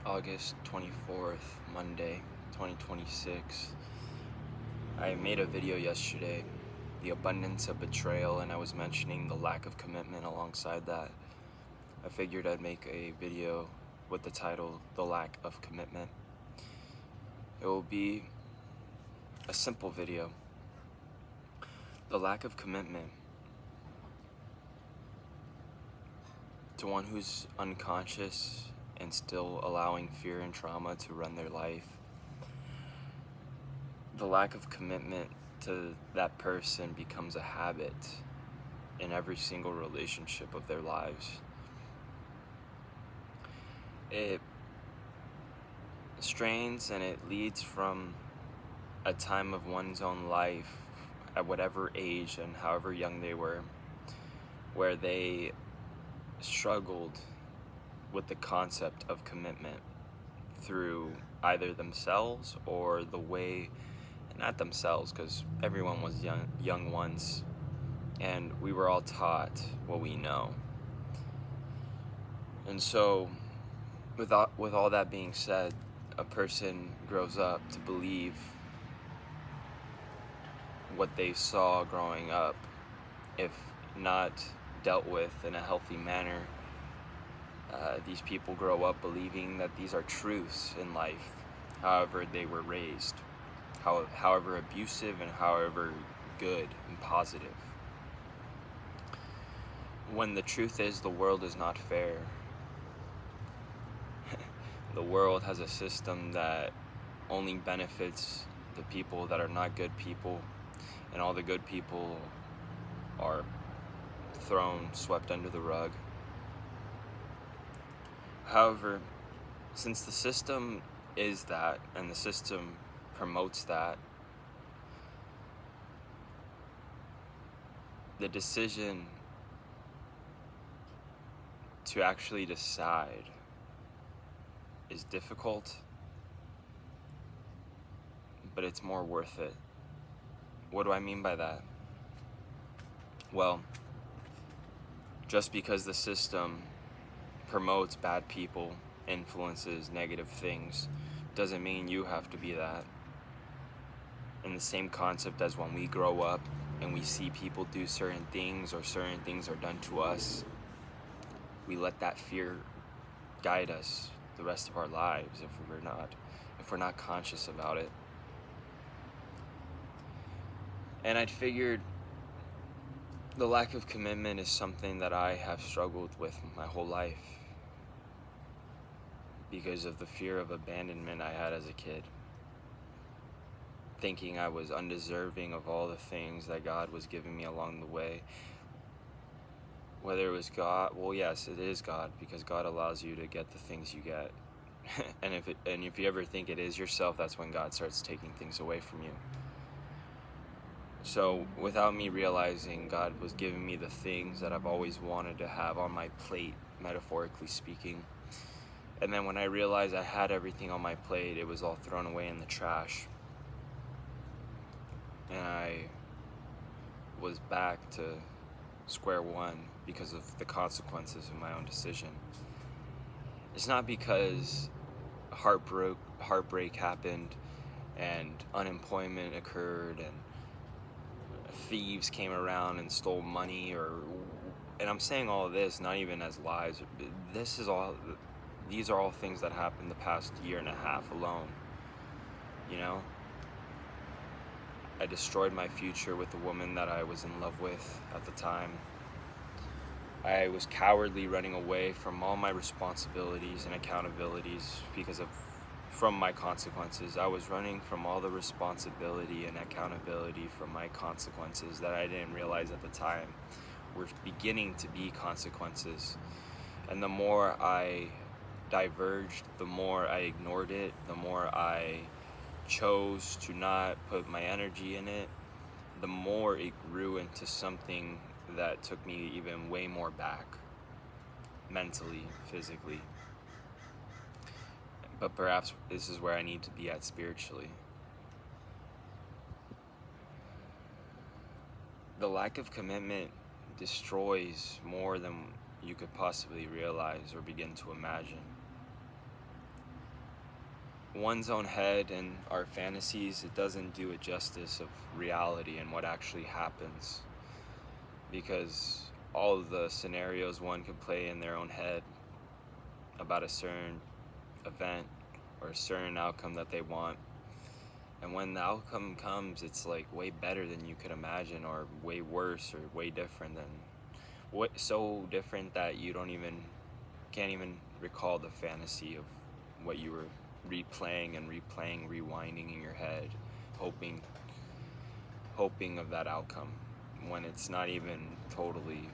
August 24th, Monday, 2026. I made a video yesterday, the abundance of betrayal, and I was mentioning the lack of commitment alongside that. I figured I'd make a video with the title, The Lack of Commitment. It will be a simple video. The lack of commitment to one who's unconscious and still allowing fear and trauma to run their life. The lack of commitment to that person becomes a habit in every single relationship of their lives. It strains and it leads from a time of one's own life, at whatever age and however young they were, where they struggled with the concept of commitment through either themselves or the way, not themselves, because everyone was young once, and we were all taught what we know. And so with all that being said, a person grows up to believe what they saw growing up, if not dealt with in a healthy manner. These people grow up believing that these are truths in life, however they were raised, however abusive and however good and positive. When the truth is, the world is not fair. The world has a system that only benefits the people that are not good people, and all the good people are swept under the rug. However, since the system is that, and the system promotes that, the decision to actually decide is difficult, but it's more worth it. What do I mean by that? Well, just because the system promotes bad people, influences negative things, doesn't mean you have to be that. And the same concept as when we grow up and we see people do certain things or certain things are done to us, we let that fear guide us the rest of our lives if we're not conscious about it. And I'd figured the lack of commitment is something that I have struggled with my whole life because of the fear of abandonment I had as a kid, thinking I was undeserving of all the things that God was giving me along the way. Whether it was God, well, yes, it is God, because God allows you to get the things you get. and if you ever think it is yourself, that's when God starts taking things away from you. So without me realizing, God was giving me the things that I've always wanted to have on my plate, metaphorically speaking. And then when I realized I had everything on my plate, it was all thrown away in the trash. And I was back to square one because of the consequences of my own decision. It's not because heartbreak happened and unemployment occurred and thieves came around and stole money, and I'm saying all of this not even as lies. These are all things that happened the past year and a half alone. You know, I destroyed my future with the woman that I was in love with at the time. I was cowardly running away from all my responsibilities and accountabilities from my consequences. I was running from all the responsibility and accountability from my consequences that I didn't realize at the time were beginning to be consequences. And the more I diverged, the more I ignored it, the more I chose to not put my energy in it, the more it grew into something that took me even way more back, mentally, physically. But perhaps this is where I need to be at spiritually. The lack of commitment destroys more than you could possibly realize or begin to imagine. one's own head and our fantasies, it doesn't do it justice of reality and what actually happens. Because all of the scenarios one can play in their own head about a certain event or a certain outcome that they want. And when the outcome comes, it's like way better than you could imagine, or way worse, or way different than so different that you can't even recall the fantasy of what you were replaying and replaying, rewinding in your head, hoping of that outcome, when it's not even totally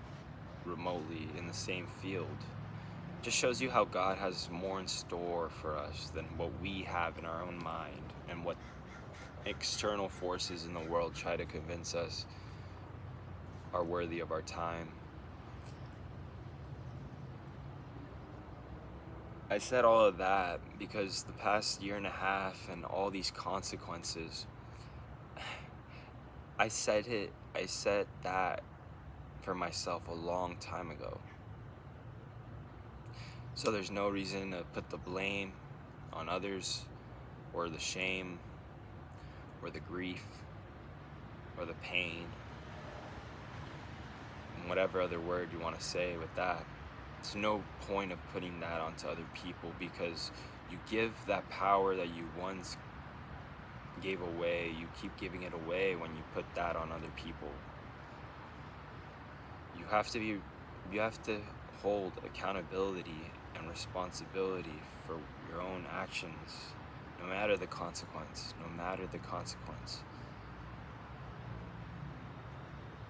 remotely in the same field. Just shows you how God has more in store for us than what we have in our own mind, and what external forces in the world try to convince us are worthy of our time. I said all of that because the past year and a half and all these consequences, I set that for myself a long time ago. So there's no reason to put the blame on others, or the shame, or the grief, or the pain, and whatever other word you want to say with that. There's no point of putting that onto other people, because you give that power that you once gave away, you keep giving it away when you put that on other people. You have to hold accountability and responsibility for your own actions, no matter the consequence.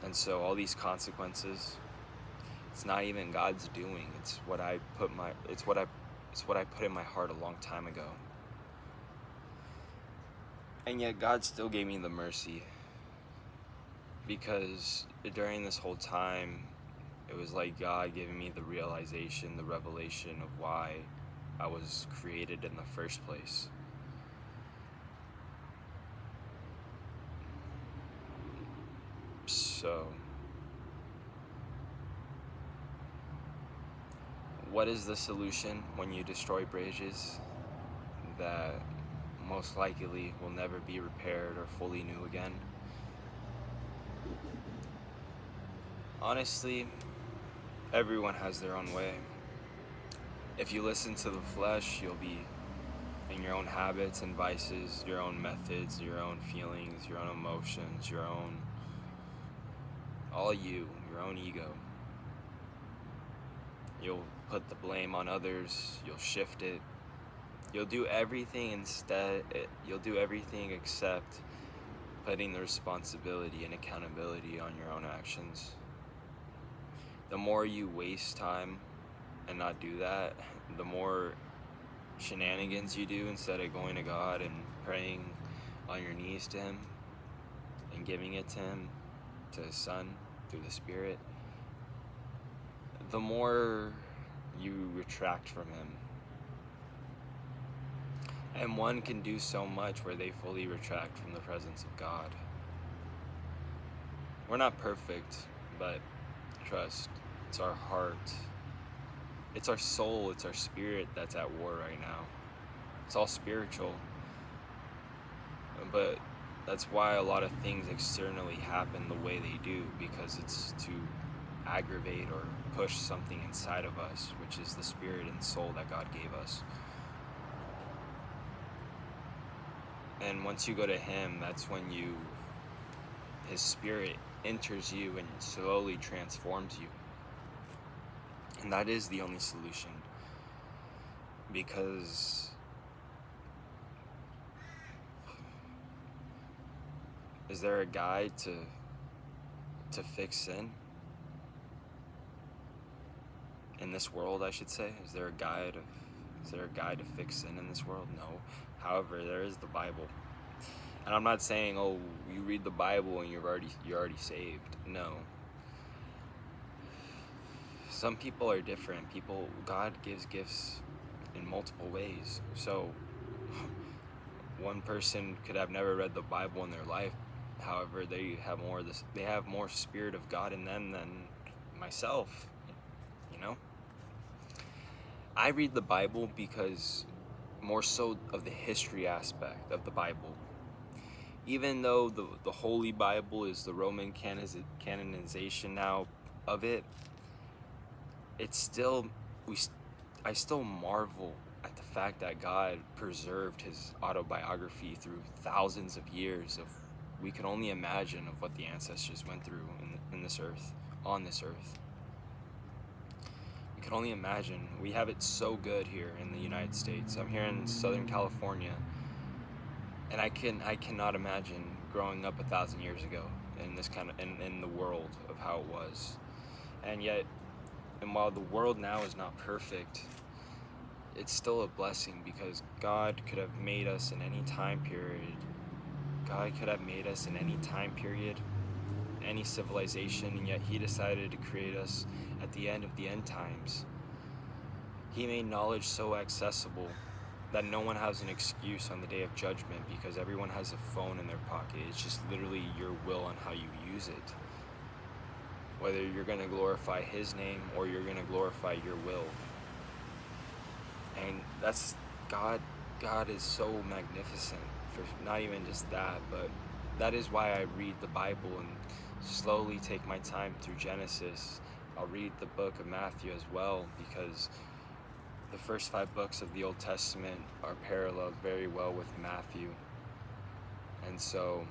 And so all these consequences, it's not even God's doing. It's what I put in my heart a long time ago. And yet God still gave me the mercy, because during this whole time, it was like God giving me the realization, the revelation of why I was created in the first place. So, what is the solution when you destroy bridges that most likely will never be repaired or fully new again? Honestly, everyone has their own way. If you listen to the flesh, you'll be in your own habits and vices, your own methods, your own feelings, your own emotions, your own ego. You'll put the blame on others, you'll shift it. You'll do everything except putting the responsibility and accountability on your own actions. The more you waste time and not do that, the more shenanigans you do instead of going to God and praying on your knees to Him and giving it to Him, to His Son, through the Spirit, the more you retract from Him. And one can do so much where they fully retract from the presence of God. We're not perfect, but trust, it's our heart, it's our soul, it's our spirit that's at war right now. It's all spiritual. But that's why a lot of things externally happen the way they do, because it's to aggravate or push something inside of us, which is the spirit and soul that God gave us. And once you go to Him, that's when His Spirit enters you and slowly transforms you. And that is the only solution. Because is there a guide to fix sin? In this world, I should say. Is there a guide to fix sin in this world? No. However, there is the Bible. And I'm not saying, oh, you read the Bible and you're already saved. No. Some people are different. God gives gifts in multiple ways. So one person could have never read the Bible in their life. However, they have more Spirit of God in them than myself. I read the Bible because more so of the history aspect of the Bible. Even though the Holy Bible is the Roman canonization now of it, it's still, I still marvel at the fact that God preserved his autobiography through thousands of years of, we can only imagine of what the ancestors went through in this earth, on this earth. We can only imagine. We have it so good here in the United States. I'm here in Southern California, and I cannot imagine growing up 1,000 years ago in this kind of in the world of how it was. And yet, and while the world now is not perfect, it's still a blessing, because God could have made us in any time period. God could have made us in any time period, any civilization, and yet he decided to create us at the end of the end times. He made knowledge so accessible that no one has an excuse on the day of judgment, because everyone has a phone in their pocket. It's just literally your will on how you use it. Whether you're going to glorify his name or you're going to glorify your will. And that's God. God is so magnificent for not even just that, but that is why I read the Bible and slowly take my time through Genesis. I'll read the book of Matthew as well, because the first 5 books of the Old Testament are paralleled very well with Matthew. And so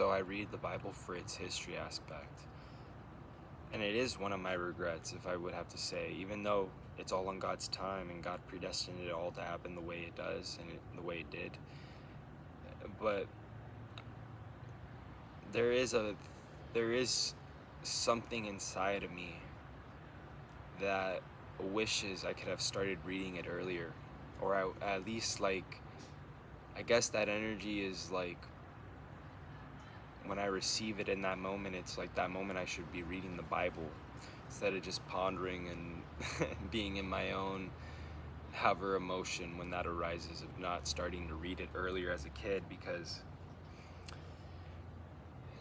I read the Bible for its history aspect. And it is one of my regrets, if I would have to say, even though it's all on God's time and God predestined it all to happen the way it does and the way it did. But there is something inside of me that wishes I could have started reading it earlier, or at least, like, I guess that energy is like, when I receive it in that moment, it's like that moment I should be reading the Bible instead of just pondering and being in my own hover emotion when that arises of not starting to read it earlier as a kid. Because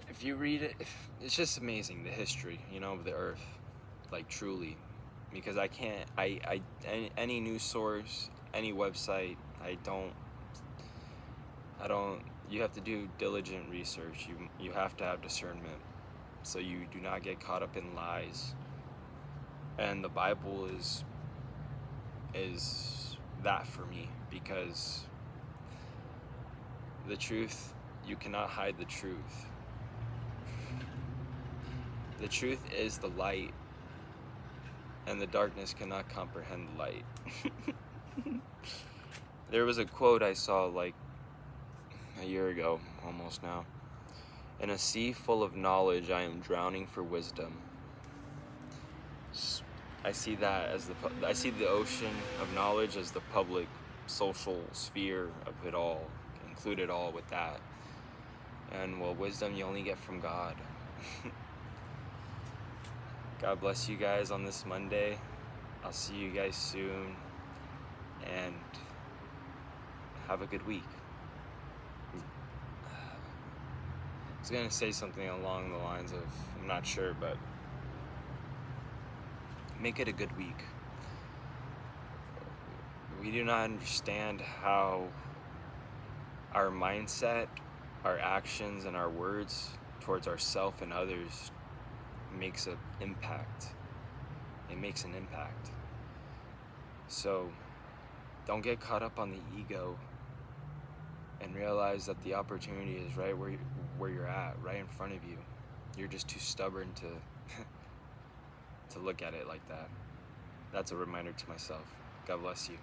if you read it, it's just amazing, the history, of the earth, like, truly. Because any news source, any website, you have to do diligent research. You have to have discernment, so you do not get caught up in lies. And the Bible is that for me, because the truth, you cannot hide the truth. The truth is the light, and the darkness cannot comprehend the light. There was a quote I saw like a year ago, almost now. In a sea full of knowledge, I am drowning for wisdom. I see the ocean of knowledge as the public, social sphere of it all, include it all with that. And well, wisdom you only get from God. God bless you guys on this Monday. I'll see you guys soon, and have a good week. I was gonna say something along the lines of, I'm not sure, but make it a good week. We do not understand how our mindset, our actions, and our words towards ourselves and others makes an impact. It makes an impact. So don't get caught up on the ego, and realize that the opportunity is right where you're at, right in front of you. You're just too stubborn to look at it like that. That's a reminder to myself. God bless you.